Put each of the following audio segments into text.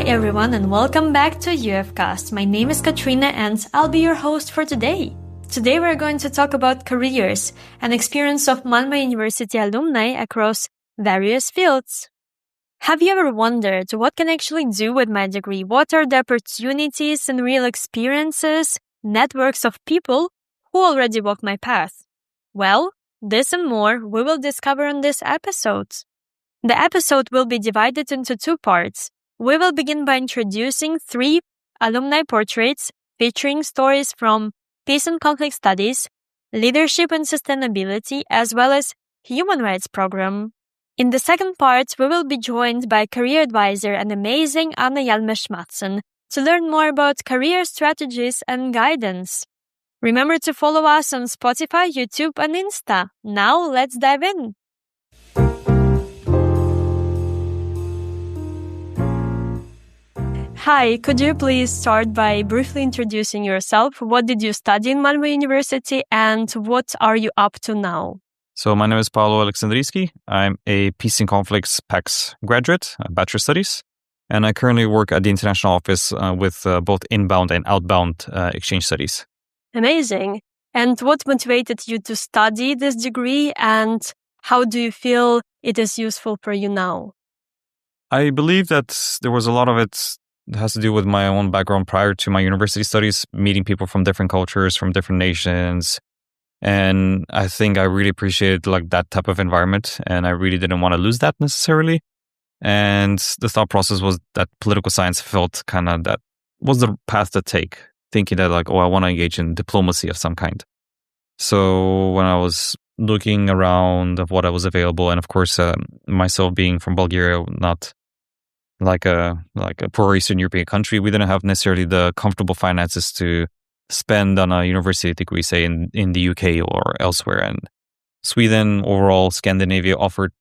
everyone, and welcome back to UFcast. My name is Katrina and I'll be your host for today. Today we're going to talk about careers and experience of Malmö University alumni across various fields. Have you ever wondered what can I actually do with my degree? What are the opportunities and real experiences, networks of people who already walk my path? Well, this and more we will discover on this episode. The episode will be divided into two parts. We will begin by introducing 3 alumni portraits featuring stories from peace and conflict studies, leadership and sustainability, as well as human rights program. In the second part, we will be joined by career advisor and amazing Anna Hjalmers Mattsson to learn more about career strategies and guidance. Remember to follow us on Spotify, YouTube, and Insta. Now, let's dive in. Hi, could you please start by briefly introducing yourself? What did you study in Malmö University and what are you up to now? So my name is Paolo Alexandriyiski. I'm a Peace and Conflicts PAX graduate, Bachelor Studies, and I currently work at the International Office with both inbound and outbound exchange studies. Amazing. And what motivated you to study this degree and how do you feel it is useful for you now? I believe that there was a lot of it that has to do with my own background prior to my university studies, meeting people from different cultures, from different nations. And I think I really appreciated that type of environment, and I really didn't want to lose that necessarily. And the thought process was that political science felt kind of that was the path to take, thinking that I want to engage in diplomacy of some kind. So when I was looking around of what was available, and of course myself being from Bulgaria, not like a poor Eastern European country, we didn't have necessarily the comfortable finances to spend on a university degree, say in the UK or elsewhere. And Sweden, overall, Scandinavia offered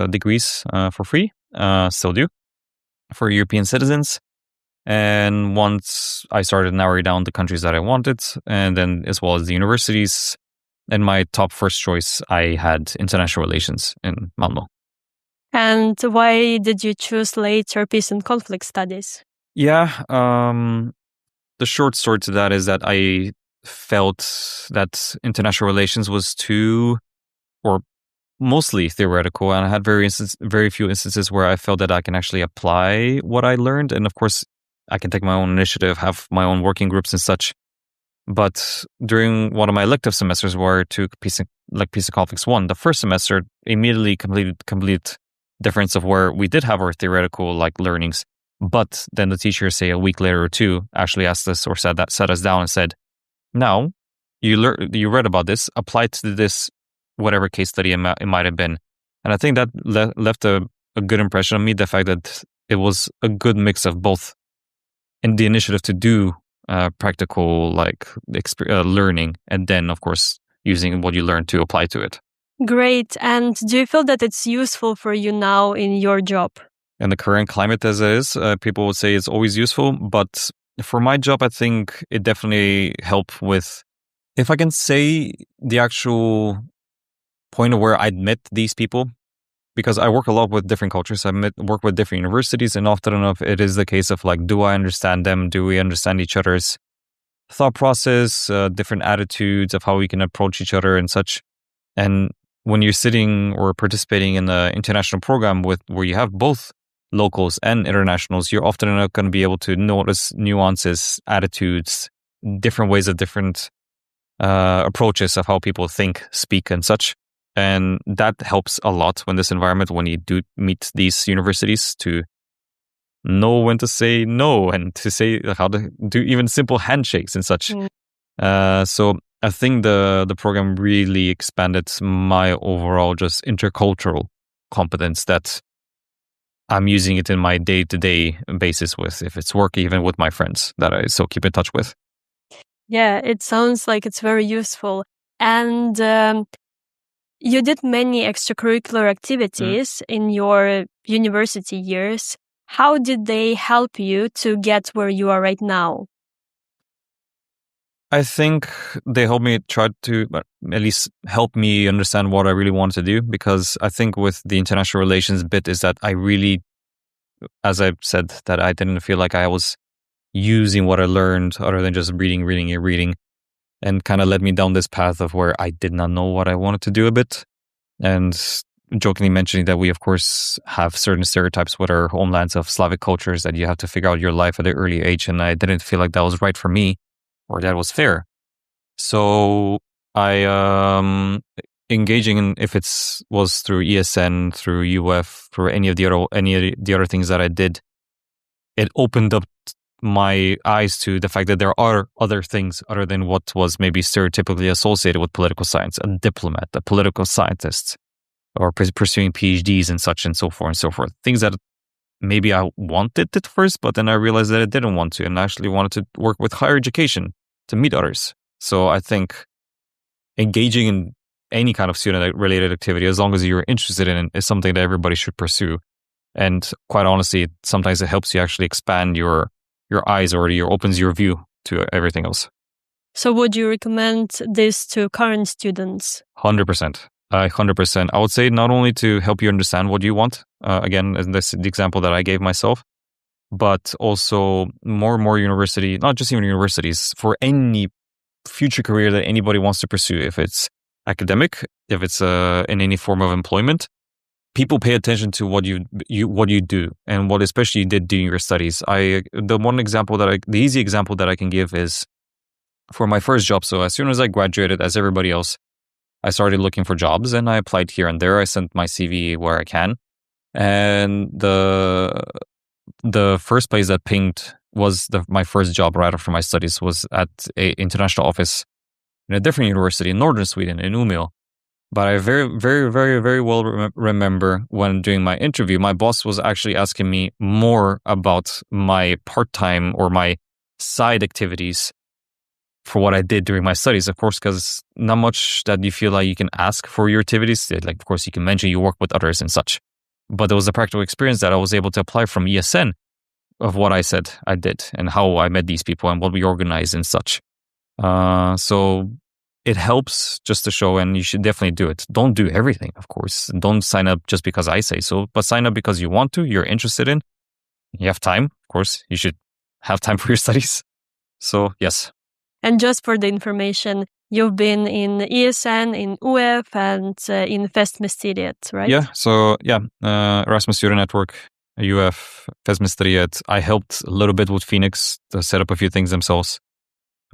degrees for free, still do, for European citizens. And once I started narrowing down the countries that I wanted, and then as well as the universities, and my top first choice, I had international relations in Malmö. And why did you choose later peace and conflict studies? Yeah, the short story to that is that I felt that international relations was too, or mostly theoretical, and I had very few instances where I felt that I can actually apply what I learned. And of course, I can take my own initiative, have my own working groups and such. But during one of my elective semesters where I took Peace and Conflicts 1, the first semester immediately complete difference of where we did have our theoretical learnings, but then the teacher, say a week later or two, actually asked us or sat us down and said, now you read about this, apply to this whatever case study it might have been. And I think that left a good impression on me, the fact that it was a good mix of both in the initiative to do practical learning, and then of course using what you learned to apply to it. Great. And do you feel that it's useful for you now in your job? In the current climate as it is, people would say it's always useful. But for my job, I think it definitely helped with, if I can say, the actual point of where I'd met these people. Because I work a lot with different cultures. I work with different universities, and often enough, it is the case of do I understand them? Do we understand each other's thought process, different attitudes of how we can approach each other and such? And when you're sitting or participating in an international program where you have both locals and internationals, you're often not going to be able to notice nuances, attitudes, different ways of different approaches of how people think, speak, and such. And that helps a lot when you do meet these universities, to know when to say no and to say how to do even simple handshakes and such. So I think the program really expanded my overall just intercultural competence, that I'm using it in my day-to-day basis with, if it's work, even with my friends that I still keep in touch with. Yeah, it sounds like it's very useful. And you did many extracurricular activities in your university years. How did they help you to get where you are right now? I think they helped me try to at least help me understand what I really wanted to do, because I think with the international relations bit is that I really as I said, that I didn't feel like I was using what I learned other than just reading, and kind of led me down this path of where I did not know what I wanted to do a bit. And jokingly mentioning that we, of course, have certain stereotypes with our homelands of Slavic cultures that you have to figure out your life at an early age. And I didn't feel like that was right for me or that was fair. So I, engaging in, if it's was through ESN, through UF, through any of the other things that I did, it opened up my eyes to the fact that there are other things other than what was maybe stereotypically associated with political science: a diplomat, a political scientist, or pursuing PhDs and such and so forth and so forth. Things that maybe I wanted at first, but then I realized that I didn't want to, and I actually wanted to work with higher education to meet others. So I think engaging in any kind of student-related activity, as long as you're interested in it, is something that everybody should pursue. And quite honestly, sometimes it helps you actually expand your eyes, or opens your view to everything else. So would you recommend this to current students? 100%. 100%. I would say not only to help you understand what you want, again, and this is the example that I gave myself, but also more and more university, not just even universities, for any future career that anybody wants to pursue, if it's academic, if it's in any form of employment, people pay attention to what you do and what especially you did during your studies. The easy example that I can give is for my first job. So as soon as I graduated, as everybody else, I started looking for jobs and I applied here and there. I sent my CV where I can. And the first place that pinged was my first job right after my studies was at an international office in a different university in northern Sweden, in Umeå. But I very, very, very, very well remember when doing my interview, my boss was actually asking me more about my part-time or my side activities for what I did during my studies. Of course, because not much that you feel like you can ask for your activities. Like, of course, you can mention you work with others and such. But there was a practical experience that I was able to apply from ESN of what I said I did and how I met these people and what we organized and such. So it helps just to show, and you should definitely do it. Don't do everything, of course. Don't sign up just because I say so, but sign up because you want to, you're interested in, you have time. Of course, you should have time for your studies. So, yes. And just for the information, you've been in ESN, in UF, and in Festministeriet, right? Yeah, so Erasmus Student Network, UF, Festministeriet. I helped a little bit with Phoenix to set up a few things themselves.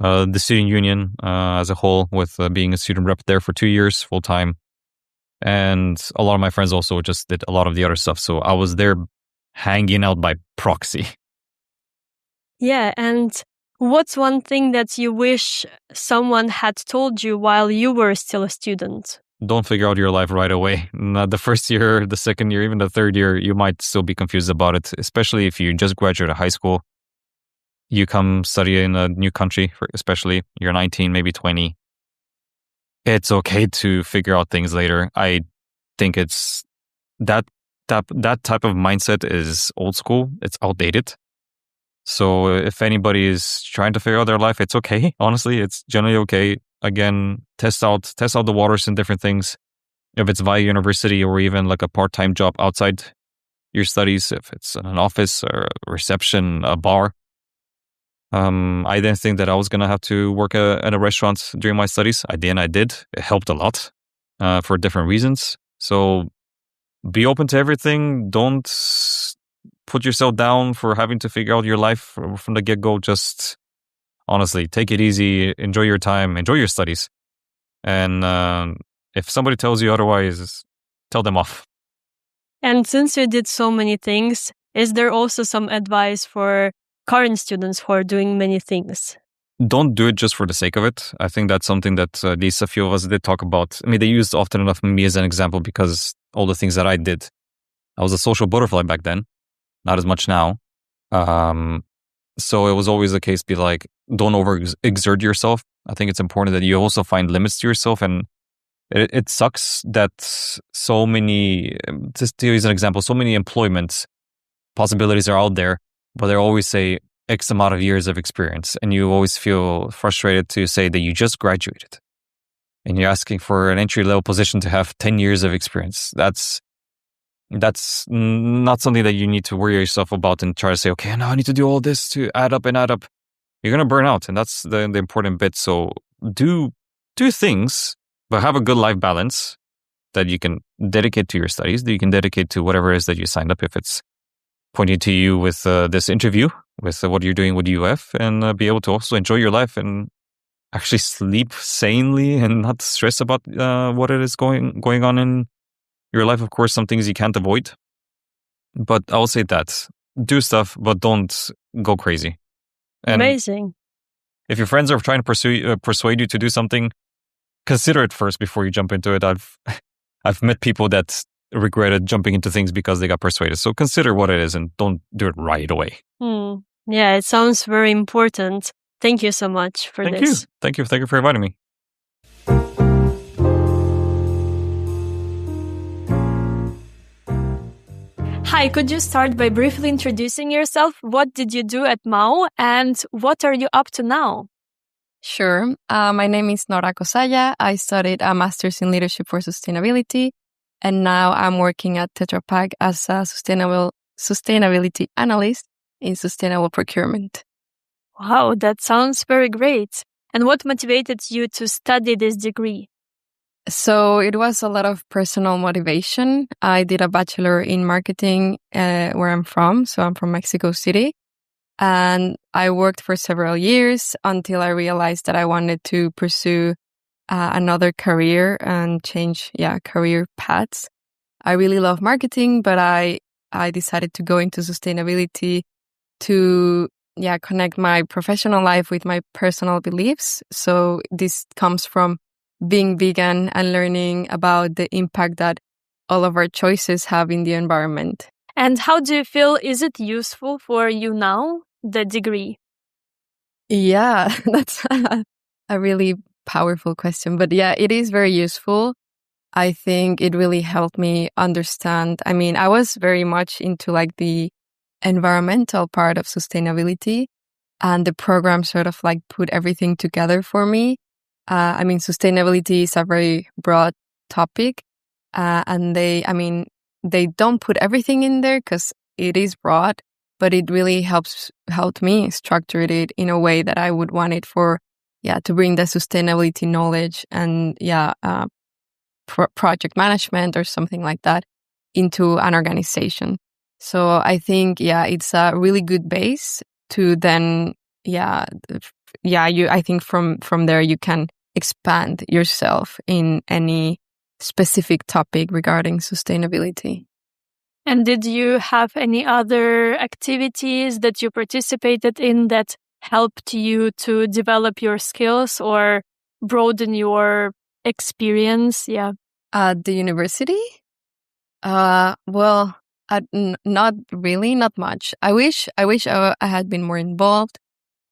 The student union as a whole, with being a student rep there for 2 years full time. And a lot of my friends also just did a lot of the other stuff. So I was there hanging out by proxy. Yeah, and what's one thing that you wish someone had told you while you were still a student? Don't figure out your life right away. Not the first year, the second year, even the third year, you might still be confused about it, especially if you just graduated high school. You come study in a new country, especially you're 19, maybe 20. It's okay to figure out things later. I think it's that type of mindset is old school. It's outdated. So if anybody is trying to figure out their life, it's okay. Honestly, it's generally okay. Again, test out the waters in different things. If it's via university or even like a part-time job outside your studies, if it's in an office or a reception, a bar. I didn't think that I was going to have to work at a restaurant during my studies. I did. It helped a lot for different reasons. So be open to everything. Don't put yourself down for having to figure out your life from the get-go. Just honestly, take it easy. Enjoy your time. Enjoy your studies. And if somebody tells you otherwise, tell them off. And since you did so many things, is there also some advice for current students who are doing many things? Don't do it just for the sake of it. I think that's something that at least a few of us did talk about. I mean, they used often enough me as an example because all the things that I did. I was a social butterfly back then, not as much now. So it was always the case, be like, don't overexert yourself. I think it's important that you also find limits to yourself. And it sucks that so many, just to use an example, so many employment possibilities are out there, but they always say X amount of years of experience. And you always feel frustrated to say that you just graduated and you're asking for an entry-level position to have 10 years of experience. That's That's not something that you need to worry yourself about and try to say, okay, now I need to do all this to add up and add up. You're going to burn out. And that's the important bit. So do things, but have a good life balance that you can dedicate to your studies, that you can dedicate to whatever it is that you signed up. If it's pointing to you with this interview, with what you're doing with UF, and be able to also enjoy your life and actually sleep sanely and not stress about what it is going on in your life. Of course, some things you can't avoid, but I'll say that do stuff, but don't go crazy. And amazing. if your friends are trying to persuade you to do something, consider it first before you jump into it. I've met people that regretted jumping into things because they got persuaded. So consider what it is and don't do it right away. Yeah, it sounds very important. Thank you so much for this. Thank you for inviting me. Hi, could you start by briefly introducing yourself? What did you do at MAU and what are you up to now? Sure. My name is Nora Cozaya. I studied a master's in leadership for sustainability, and now I'm working at Tetra Pak as a sustainability analyst in sustainable procurement. Wow, that sounds very great. And what motivated you to study this degree? So it was a lot of personal motivation. I did a bachelor in marketing where I'm from. So I'm from Mexico City. And I worked for several years until I realized that I wanted to pursue another career and change, career paths. I really love marketing, but I decided to go into sustainability to connect my professional life with my personal beliefs. So this comes from being vegan and learning about the impact that all of our choices have in the environment. And how do you feel? Is it useful for you now, the degree? Yeah, that's a really powerful question. But yeah, it is very useful. I think it really helped me understand. I mean, I was very much into like the environmental part of sustainability, and the program sort of like put everything together for me. I mean, sustainability is a very broad topic, and they don't put everything in there because it is broad, but it really helped me structure it in a way that I would want it for, to bring the sustainability knowledge and, project management or something like that into an organization. So I think, it's a really good base to then, I think from there you can expand yourself in any specific topic regarding sustainability. And did you have any other activities that you participated in that helped you to develop your skills or broaden your experience? Yeah. At the university? Well, not really, not much. I wish I had been more involved,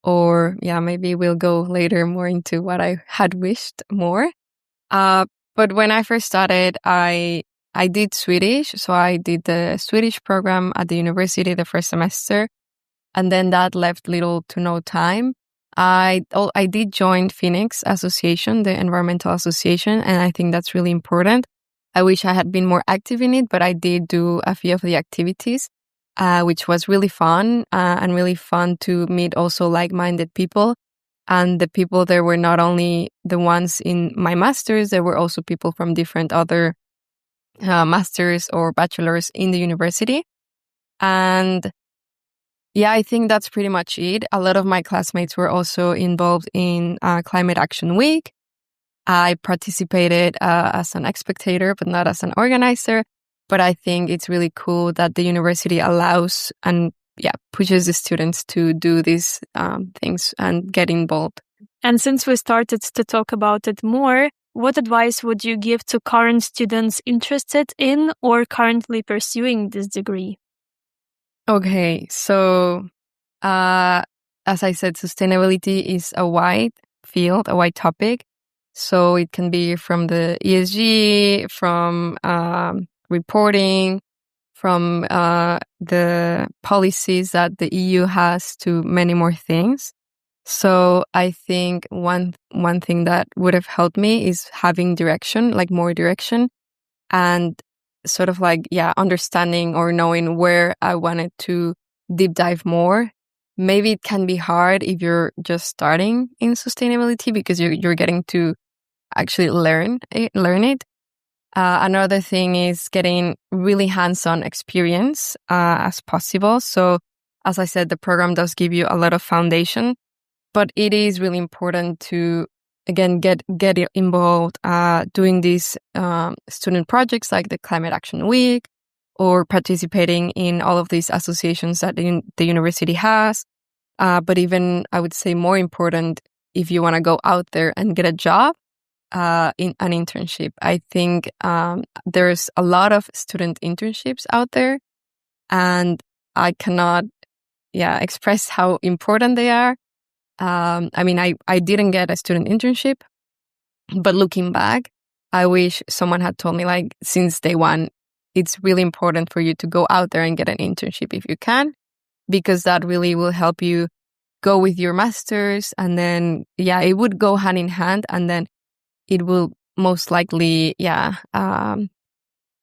or maybe we'll go later more into what I had wished more. But when I first started, I did Swedish, so I did the Swedish program at the university the first semester, and then that left little to no time. I did join Phoenix Association, the environmental association, and I think that's really important. I wish I had been more active in it, but I did do a few of the activities, which was really fun, and really fun to meet also like-minded people. And the people there were not only the ones in my master's, there were also people from different other masters or bachelors in the university. And I think that's pretty much it. A lot of my classmates were also involved in Climate Action Week. I participated as an spectator, but not as an organizer. But I think it's really cool that the university allows and pushes the students to do these things and get involved. And since we started to talk about it more, what advice would you give to current students interested in or currently pursuing this degree? Okay, so as I said, sustainability is a wide field, a wide topic. So it can be from the ESG, from reporting, from the policies that the EU has, to many more things. So I think one thing that would have helped me is having direction, like more direction. And sort of like, understanding or knowing where I wanted to deep dive more. Maybe it can be hard if you're just starting in sustainability because you're getting to actually learn it. Another thing is getting really hands-on experience as possible. So as I said, the program does give you a lot of foundation, but it is really important to, again, get involved doing these student projects like the Climate Action Week, or participating in all of these associations that the university has. But even, I would say, more important, if you want to go out there and get a job, in an internship. I think there's a lot of student internships out there, and I cannot express how important they are. I mean, I didn't get a student internship, but looking back, I wish someone had told me, like, since day one, it's really important for you to go out there and get an internship if you can, because that really will help you go with your master's, and then it would go hand in hand, and then it will most likely,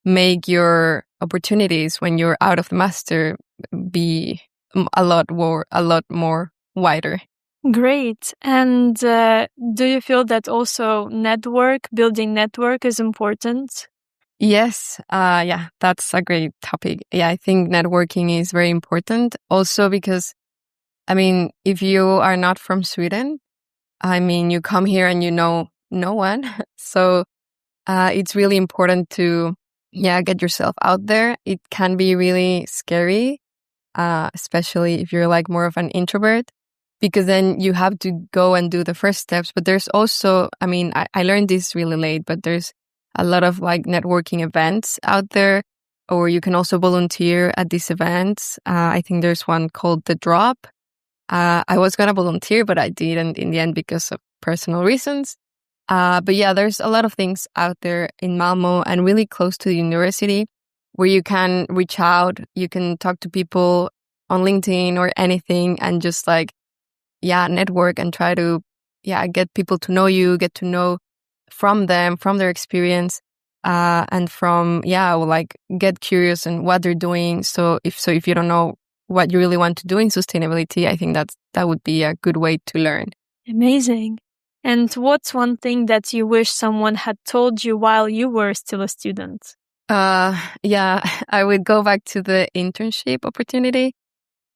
make your opportunities when you're out of the master be a lot more wider. Great. And do you feel that also building network is important? Yes. That's a great topic. Yeah, I think networking is very important also because, I mean, if you are not from Sweden, I mean, you come here and you know no one. So it's really important to get yourself out there. It can be really scary, especially if you're like more of an introvert, because then you have to go and do the first steps. But there's also, I mean, I learned this really late, but there's a lot of like networking events out there, or you can also volunteer at these events. I think there's one called The Drop. I was going to volunteer, but I didn't in the end because of personal reasons. But there's a lot of things out there in Malmö and really close to the university where you can reach out, you can talk to people on LinkedIn or anything, and just like, network and try to, get people to know you, get to know from them, from their experience, and from, like get curious in what they're doing. So if you don't know what you really want to do in sustainability, I think that would be a good way to learn. Amazing. And what's one thing that you wish someone had told you while you were still a student? I would go back to the internship opportunity.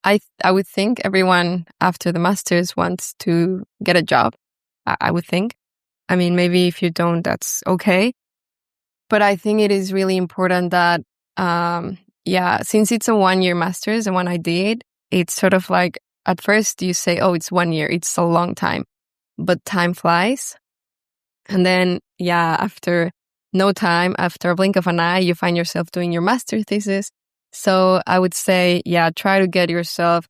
I would think everyone after the master's wants to get a job. I would think. I mean, maybe if you don't, that's okay. But I think it is really important that, since it's a 1-year master's, the one I did, it's sort of like, at first you say, oh, it's 1 year, it's a long time. But time flies. And then, after no time, after a blink of an eye, you find yourself doing your master thesis. So I would say, try to get yourself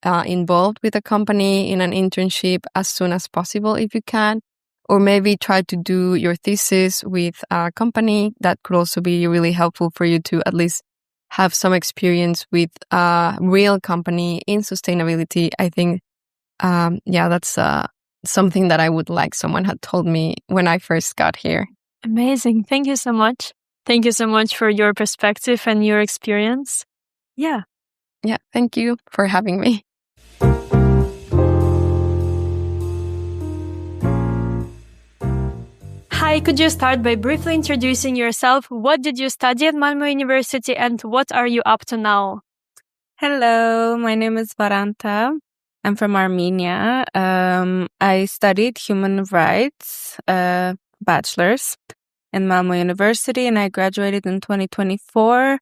involved with a company in an internship as soon as possible if you can. Or maybe try to do your thesis with a company. That could also be really helpful for you to at least have some experience with a real company in sustainability. I think, that's something that I would like someone had told me when I first got here. Amazing. Thank you so much. Thank you so much for your perspective and your experience. Yeah. Thank you for having me. Hi, could you start by briefly introducing yourself? What did you study at Malmö University and what are you up to now? Hello, my name is Varanta. I'm from Armenia. I studied human rights, bachelor's in Malmö University, and I graduated in 2024.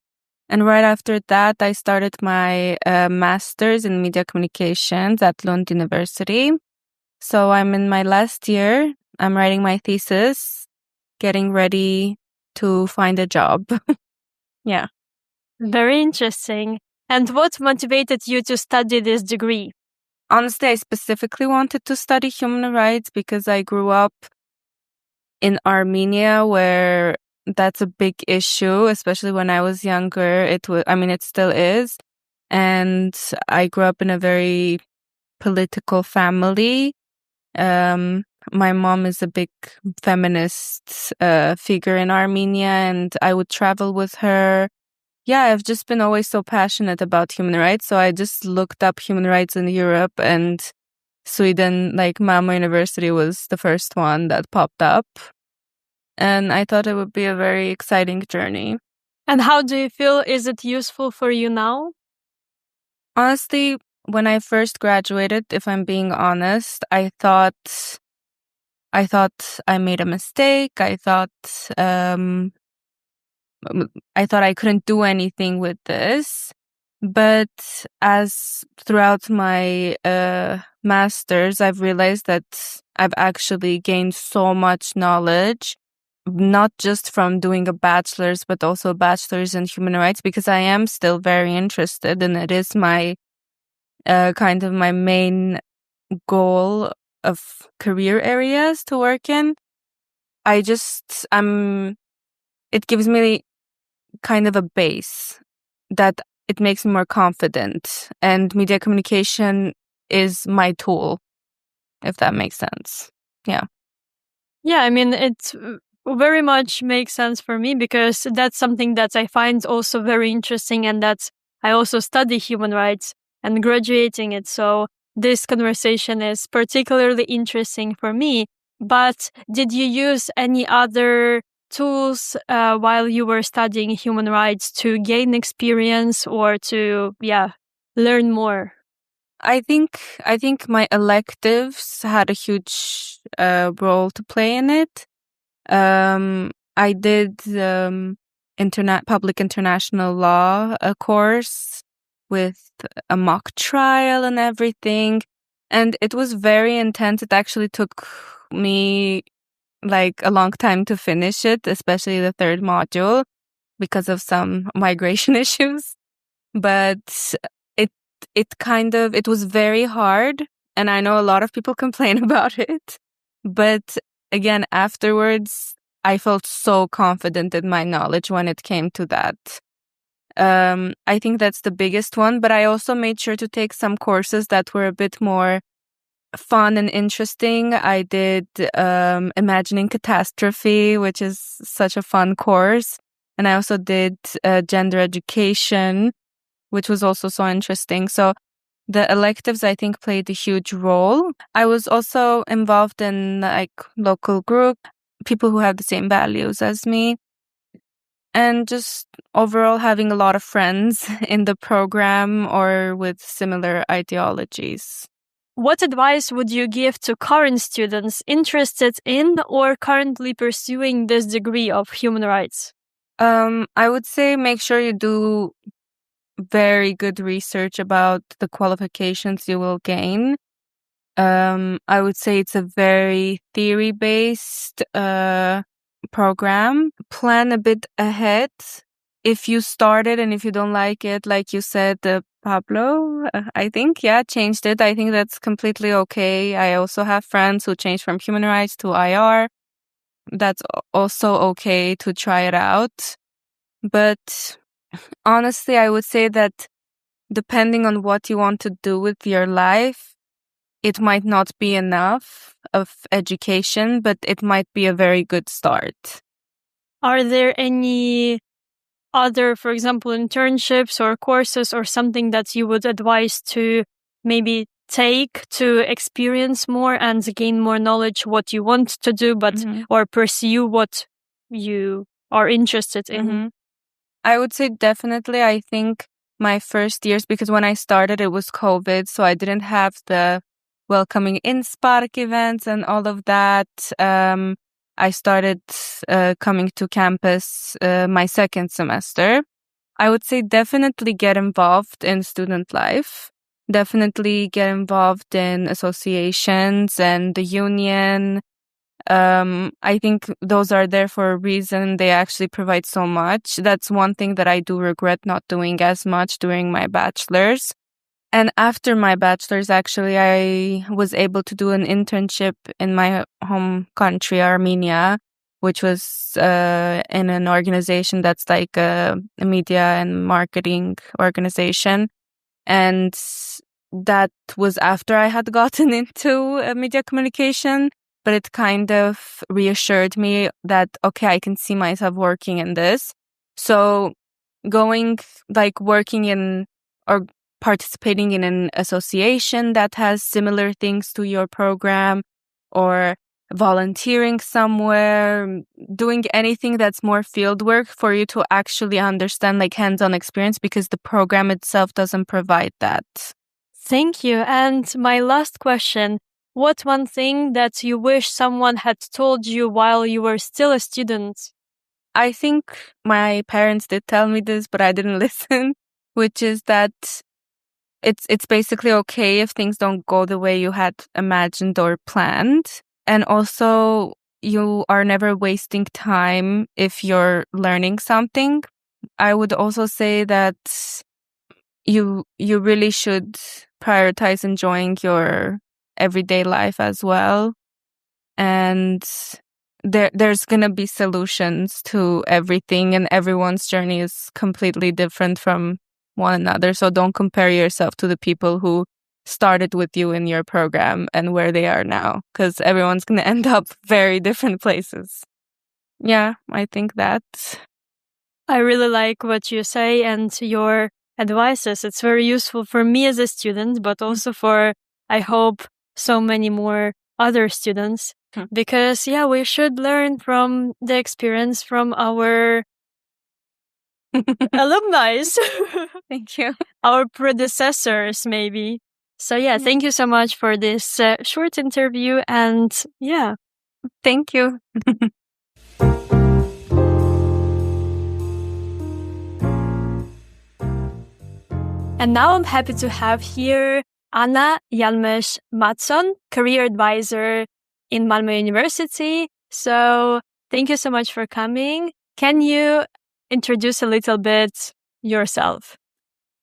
And right after that, I started my master's in media communications at Lund University. So I'm in my last year. I'm writing my thesis, getting ready to find a job. Yeah. Very interesting. And what motivated you to study this degree? Honestly, I specifically wanted to study human rights because I grew up in Armenia, where that's a big issue, especially when I was younger. It still is. And I grew up in a very political family. my mom is a big feminist figure in Armenia, and I would travel with her. Yeah, I've just been always so passionate about human rights. So I just looked up human rights in Europe, and Sweden, like Malmö University was the first one that popped up. And I thought it would be a very exciting journey. And how do you feel? Is it useful for you now? Honestly, when I first graduated, if I'm being honest, I thought I made a mistake. I thought I couldn't do anything with this. But as throughout my master's, I've realized that I've actually gained so much knowledge, not just from doing a bachelor's, but also a bachelor's in human rights, because I am still very interested, and it is my kind of my main goal of career areas to work in. It gives me kind of a base that it makes me more confident, and media communication is my tool, if that makes sense. Yeah. Yeah, I mean, it very much makes sense for me, because that's something that I find also very interesting, and that I also study human rights and graduating it. So this conversation is particularly interesting for me. But did you use any other tools while you were studying human rights to gain experience or to learn more? I think my electives had a huge role to play in it. I did public international law course with a mock trial and everything, and it was very intense. It actually took me like a long time to finish it, especially the third module, because of some migration issues. But it was very hard, and I know a lot of people complain about it. But again, afterwards, I felt so confident in my knowledge when it came to that. I think that's the biggest one, but I also made sure to take some courses that were a bit more fun and interesting. I did Imagining Catastrophe, which is such a fun course. And I also did Gender Education, which was also so interesting. So the electives, I think, played a huge role. I was also involved in like local group, people who have the same values as me, and just overall having a lot of friends in the program or with similar ideologies. What advice would you give to current students interested in or currently pursuing this degree of human rights? I would say make sure you do very good research about the qualifications you will gain. I would say it's a very theory-based program. Plan a bit ahead. If you started and if you don't like it, like you said, Paolo, I think, changed it. I think that's completely okay. I also have friends who changed from human rights to IR. That's also okay to try it out. But honestly, I would say that depending on what you want to do with your life, it might not be enough of education, but it might be a very good start. Are there any other, for example, internships or courses or something that you would advise to maybe take to experience more and gain more knowledge what you want to do, but or pursue what you are interested in? I would say definitely. I think my first years, because when I started it was COVID, so I didn't have the welcoming in Spark events and all of that. I started coming to campus my second semester. I would say definitely get involved in student life. Definitely get involved in associations and the union. I think those are there for a reason. They actually provide so much. That's one thing that I do regret not doing as much during my bachelor's. And after my bachelor's, actually, I was able to do an internship in my home country, Armenia, which was in an organization that's like a media and marketing organization. And that was after I had gotten into media communication. but it kind of reassured me that, okay, I can see myself working in this. So working in or participating in an association that has similar things to your program, or volunteering somewhere, doing anything that's more field work for you to actually understand like hands-on experience, because the program itself doesn't provide that. Thank you. And my last question, what's one thing that you wish someone had told you while you were still a student? I think my parents did tell me this, but I didn't listen, which is that it's basically okay if things don't go the way you had imagined or planned. And also, you are never wasting time if you're learning something. I would also say that you really should prioritize enjoying your everyday life as well. And there's going to be solutions to everything, and everyone's journey is completely different from one another. So don't compare yourself to the people who started with you in your program and where they are now, because everyone's going to end up very different places. Yeah, I think that. I really like what you say and your advices. It's very useful for me as a student, but also for, I hope, so many more other students. Because, we should learn from the experience from our alumni. Thank you. Our predecessors, maybe. So, thank you so much for this short interview. And thank you. And now I'm happy to have here Anna Hjalmers Mattsson, career advisor in Malmö University. So thank you so much for coming. Can you introduce a little bit yourself?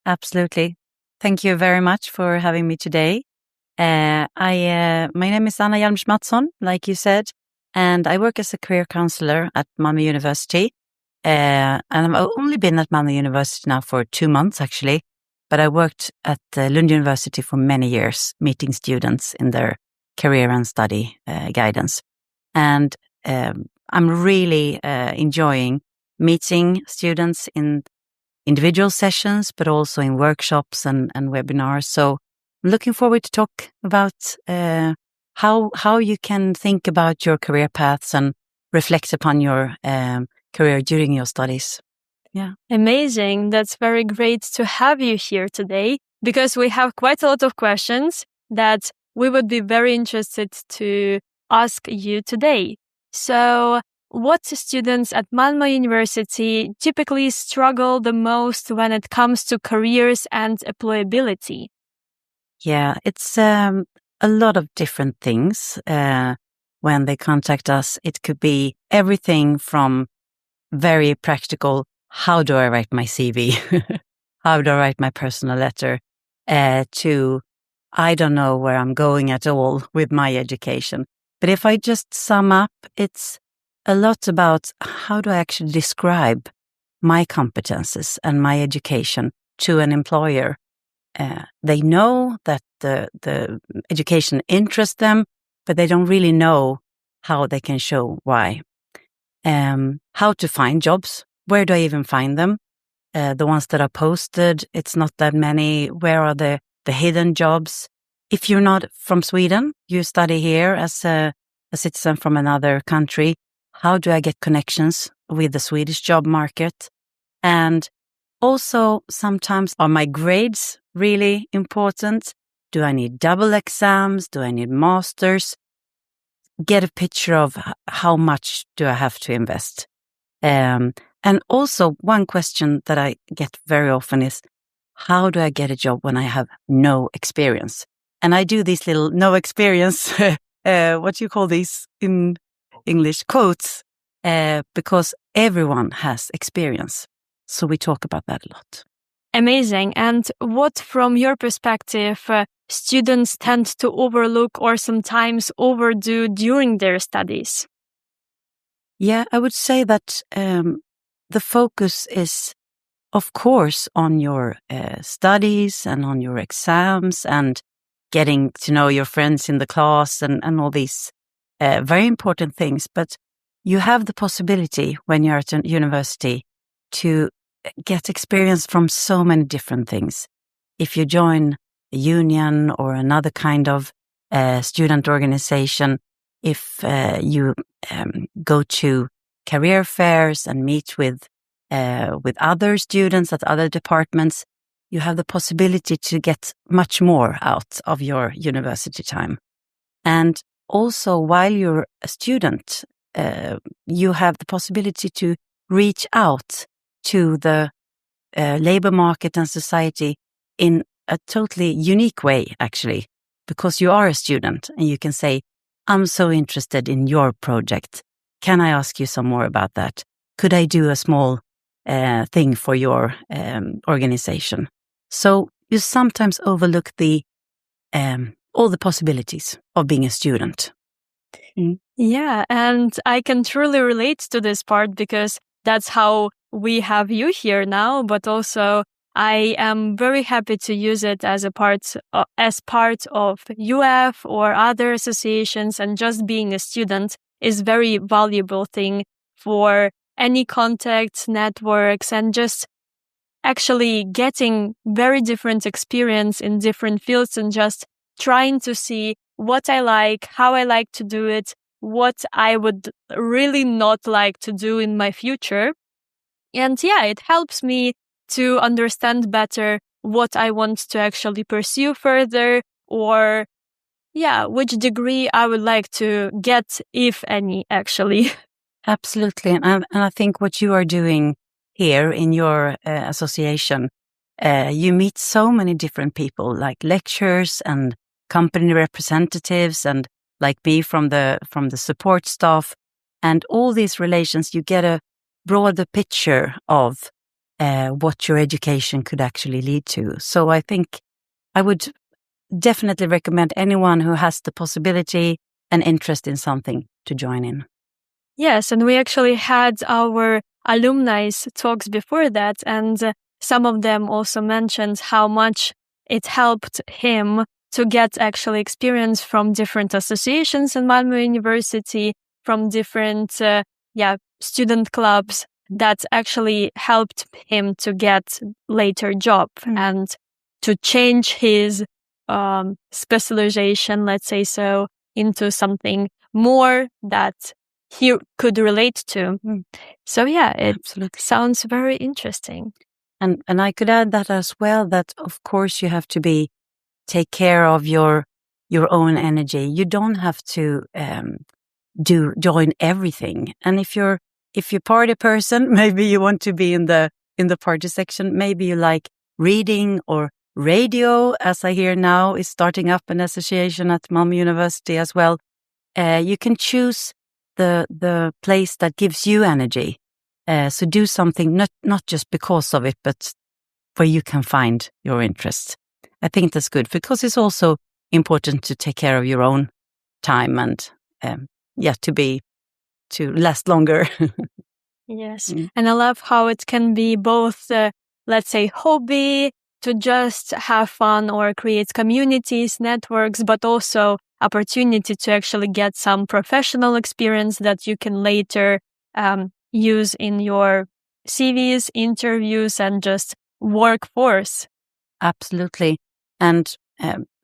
Absolutely. Thank you very much for having me today. My name is Anna Hjalmers Mattsson, like you said, and I work as a career counselor at Malmö University. And I've only been at Malmö University now for 2 months, actually. But I worked at Lund University for many years, meeting students in their career and study guidance. And I'm really enjoying meeting students in individual sessions, but also in workshops and webinars. So I'm looking forward to talk about how you can think about your career paths and reflect upon your career during your studies. Yeah. Amazing. That's very great to have you here today, because we have quite a lot of questions that we would be very interested to ask you today. So, what students at Malmö University typically struggle the most when it comes to careers and employability? Yeah, it's a lot of different things when they contact us. It could be everything from very practical, how do I write my CV? How do I write my personal letter? To, I don't know where I'm going at all with my education. But if I just sum up, it's a lot about how do I actually describe my competences and my education to an employer. They know that the education interests them, but they don't really know how they can show why. How to find jobs. Where do I even find them? The ones that are posted, it's not that many. Where are the hidden jobs? If you're not from Sweden, you study here as a citizen from another country, how do I get connections with the Swedish job market? And also, sometimes are my grades really important? Do I need double exams? Do I need masters? Get a picture of how much do I have to invest? And also, one question that I get very often is, how do I get a job when I have no experience? And I do these little no experience, what do you call these in English, quotes, because everyone has experience. So we talk about that a lot. Amazing. And what, from your perspective, students tend to overlook or sometimes overdo during their studies? Yeah, I would say that the focus is, of course, on your studies and on your exams and getting to know your friends in the class and all these very important things, but you have the possibility when you're at a university to get experience from so many different things. If you join a union or another kind of student organization, if you go to career fairs and meet with other students at other departments, you have the possibility to get much more out of your university time. And also, while you're a student, you have the possibility to reach out to the labor market and society in a totally unique way, actually, because you are a student and you can say, I'm so interested in your project. Can I ask you some more about that? Could I do a small thing for your organization? So you sometimes overlook all the possibilities of being a student. Yeah, and I can truly relate to this part because that's how we have you here now, but also I am very happy to use it as part of UF or other associations, and just being a student is very valuable thing for any contacts, networks, and just actually getting very different experience in different fields and just trying to see what I like, how I like to do it, what I would really not like to do in my future. And yeah, it helps me to understand better what I want to actually pursue further, or which degree I would like to get, if any, actually. Absolutely. And I think what you are doing here in your association, you meet so many different people, like lecturers and company representatives, and like me from the support staff, and all these relations. You get a broader picture of what your education could actually lead to. So I think I would definitely recommend anyone who has the possibility and interest in something to join in. Yes, and we actually had our alumni talks before that, and some of them also mentioned how much it helped him to get actually experience from different associations in Malmö University, from different student clubs that actually helped him to get later job and to change his specialization, let's say so, into something more that he could relate to. So it Absolutely. Sounds very interesting. And I could add that as well, that of course you have to take care of your own energy. You don't have to join everything. And if you're party person, maybe you want to be in the party section. Maybe you like reading or radio, as I hear now is starting up an association at Malmö University as well. You can choose the place that gives you energy. So do something not just because of it, but where you can find your interest. I think that's good, because it's also important to take care of your own time and to last longer. Yes. And I love how it can be both, let's say, hobby, to just have fun or create communities, networks, but also opportunity to actually get some professional experience that you can later use in your CVs, interviews, and just workforce. Absolutely. And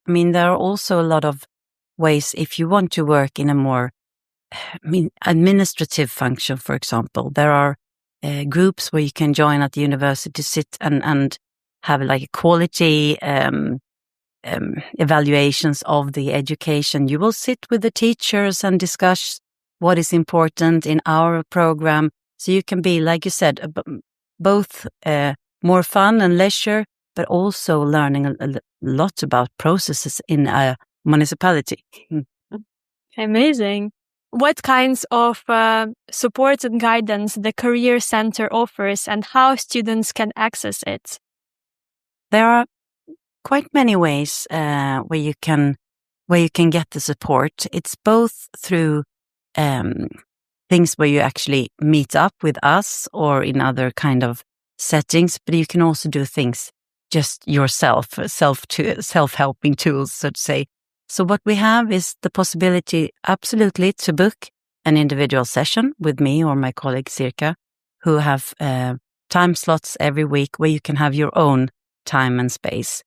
there are also a lot of ways if you want to work in a more administrative function, for example. There are groups where you can join at the university, sit and have like a quality evaluations of the education. You will sit with the teachers and discuss what is important in our program. So you can be, like you said, both more fun and leisure, but also learning a lot about processes in a municipality. Amazing. What kinds of support and guidance the Career Center offers, and how students can access it? There are quite many ways where you can get the support. It's both through things where you actually meet up with us or in other kind of settings, but you can also do things just yourself, self-helping tools, so to say. So what we have is the possibility absolutely to book an individual session with me or my colleague Sirka, who have time slots every week where you can have your own time and space.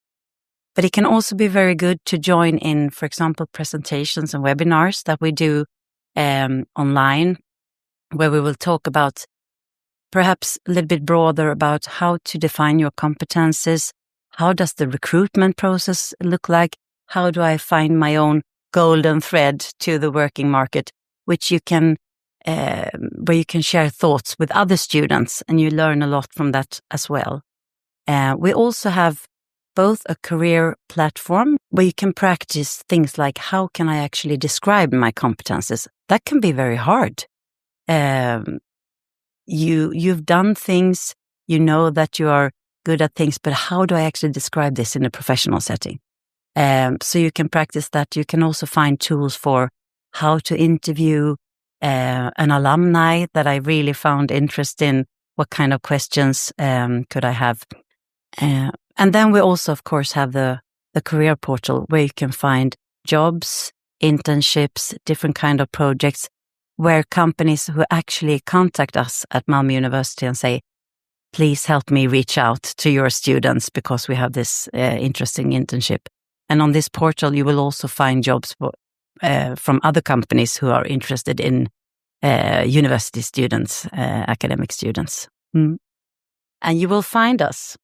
But it can also be very good to join in, for example, presentations and webinars that we do online, where we will talk about perhaps a little bit broader about how to define your competences. How does the recruitment process look like? How do I find my own golden thread to the working market, which you can, where you can share thoughts with other students, and you learn a lot from that as well. We also have both a career platform where you can practice things like, how can I actually describe my competences? That can be very hard. You've done things, you know that you are good at things, but how do I actually describe this in a professional setting? So you can practice that. You can also find tools for how to interview an alumni that I really found interest in. What kind of questions could I have? And then we also, of course, have the career portal where you can find jobs, internships, different kind of projects, where companies who actually contact us at Malmö University and say, please help me reach out to your students because we have this interesting internship. And on this portal, you will also find jobs from other companies who are interested in university students, academic students. Mm. And you will find us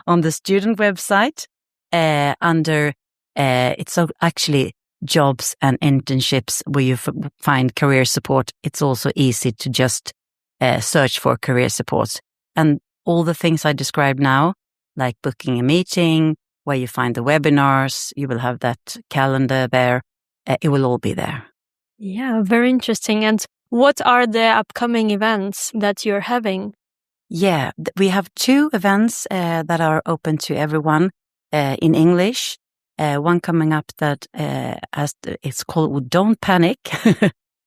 on the student website under, it's actually jobs and internships where you find career support. It's also easy to just search for career support. And all the things I described now, like booking a meeting, where you find the webinars, you will have that calendar there. It will all be there. Yeah, very interesting. And what are the upcoming events that you're having? Yeah, we have 2 events that are open to everyone in English. One coming up that it's called Don't Panic,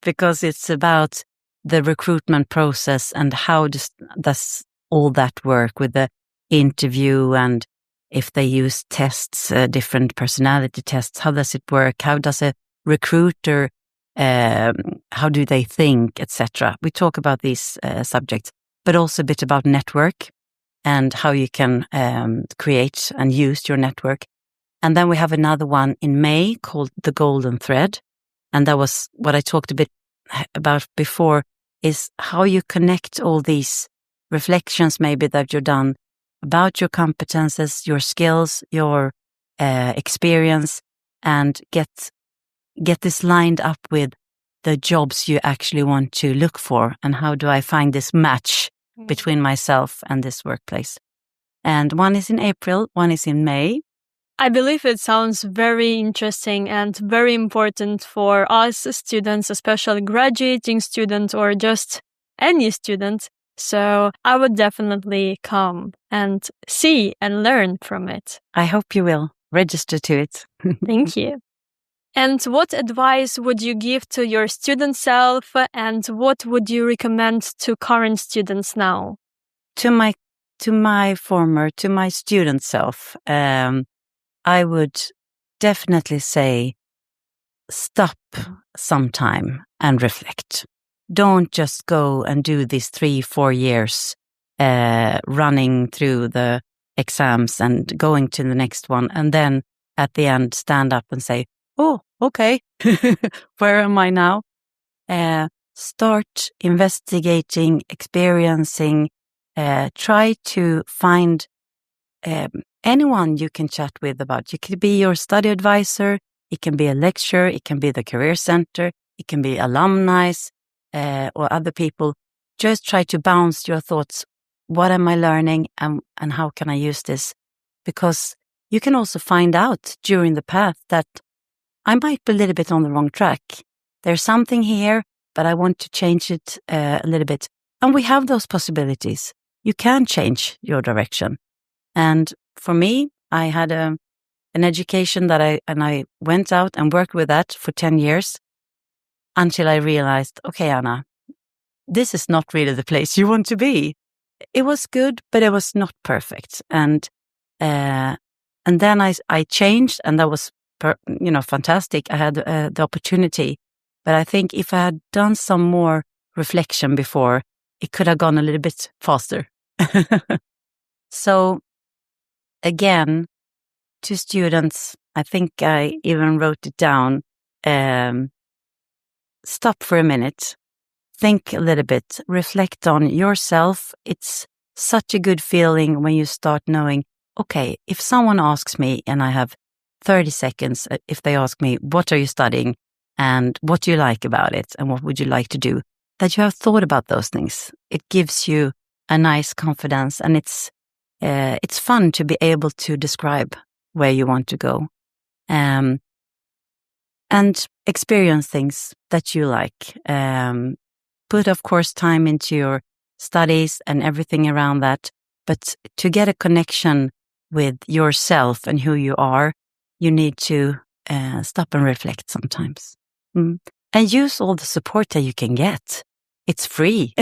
because it's about the recruitment process and how does all that work with the interview, and if they use tests, different personality tests, how does it work? How does a recruiter, how do they think, etc. We talk about these subjects, but also a bit about network and how you can create and use your network. And then we have another one in May called The Golden Thread. And that was what I talked a bit about before, is how you connect all these reflections maybe that you've done about your competences, your skills, your experience, and get this lined up with the jobs you actually want to look for, and how do I find this match between myself and this workplace. And one is in April, one is in May. I believe it sounds very interesting and very important for us students, especially graduating students or just any student. So I would definitely come and see and learn from it. I hope you will register to it. Thank you. And what advice would you give to your student self, and what would you recommend to current students now? To my student self, I would definitely say stop sometime and reflect. Don't just go and do these 3-4 years running through the exams and going to the next one, and then at the end stand up and say, oh, okay, where am I now? Start investigating, experiencing, try to find anyone you can chat with about. You could be your study advisor, it can be a lecturer, it can be the career center, it can be alumni or other people. Just try to bounce your thoughts. What am I learning, and how can I use this? Because you can also find out during the path that I might be a little bit on the wrong track. There's something here, but I want to change it a little bit. And we have those possibilities. You can change your direction. And for me, I had an education that I went out and worked with that for 10 years until I realized, okay, Anna, this is not really the place you want to be. It was good, but it was not perfect. And then I changed, and that was fantastic. I had the opportunity. But I think if I had done some more reflection before, it could have gone a little bit faster. So again, to students, I think I even wrote it down. Stop for a minute, think a little bit, reflect on yourself. It's such a good feeling when you start knowing, okay, if someone asks me and I have 30 seconds, if they ask me, what are you studying and what do you like about it and what would you like to do, that you have thought about those things. It gives you a nice confidence, and it's fun to be able to describe where you want to go. And experience things that you like. Put, of course, time into your studies and everything around that. But to get a connection with yourself and who you are, you need to stop and reflect sometimes. And use all the support that you can get. It's free.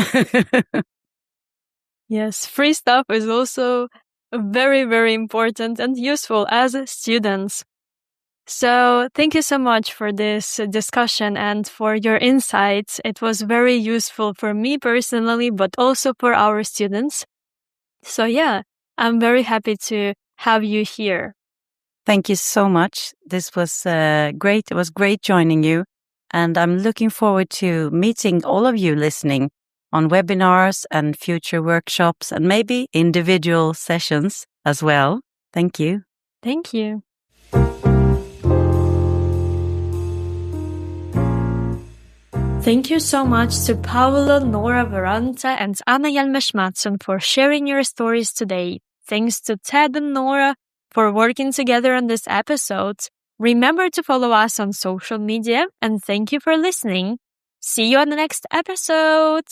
Yes, free stuff is also very, very important and useful as students. So thank you so much for this discussion and for your insights. It was very useful for me personally, but also for our students. So yeah, I'm very happy to have you here. Thank you so much. This was great. It was great joining you. And I'm looking forward to meeting all of you listening on webinars and future workshops and maybe individual sessions as well. Thank you. Thank you. Thank you so much to Paolo, Nora, Varanta, and Anna Hjalmers Mattsson for sharing your stories today. Thanks to Ted and Nora for working together on this episode. Remember to follow us on social media, and thank you for listening. See you on the next episode.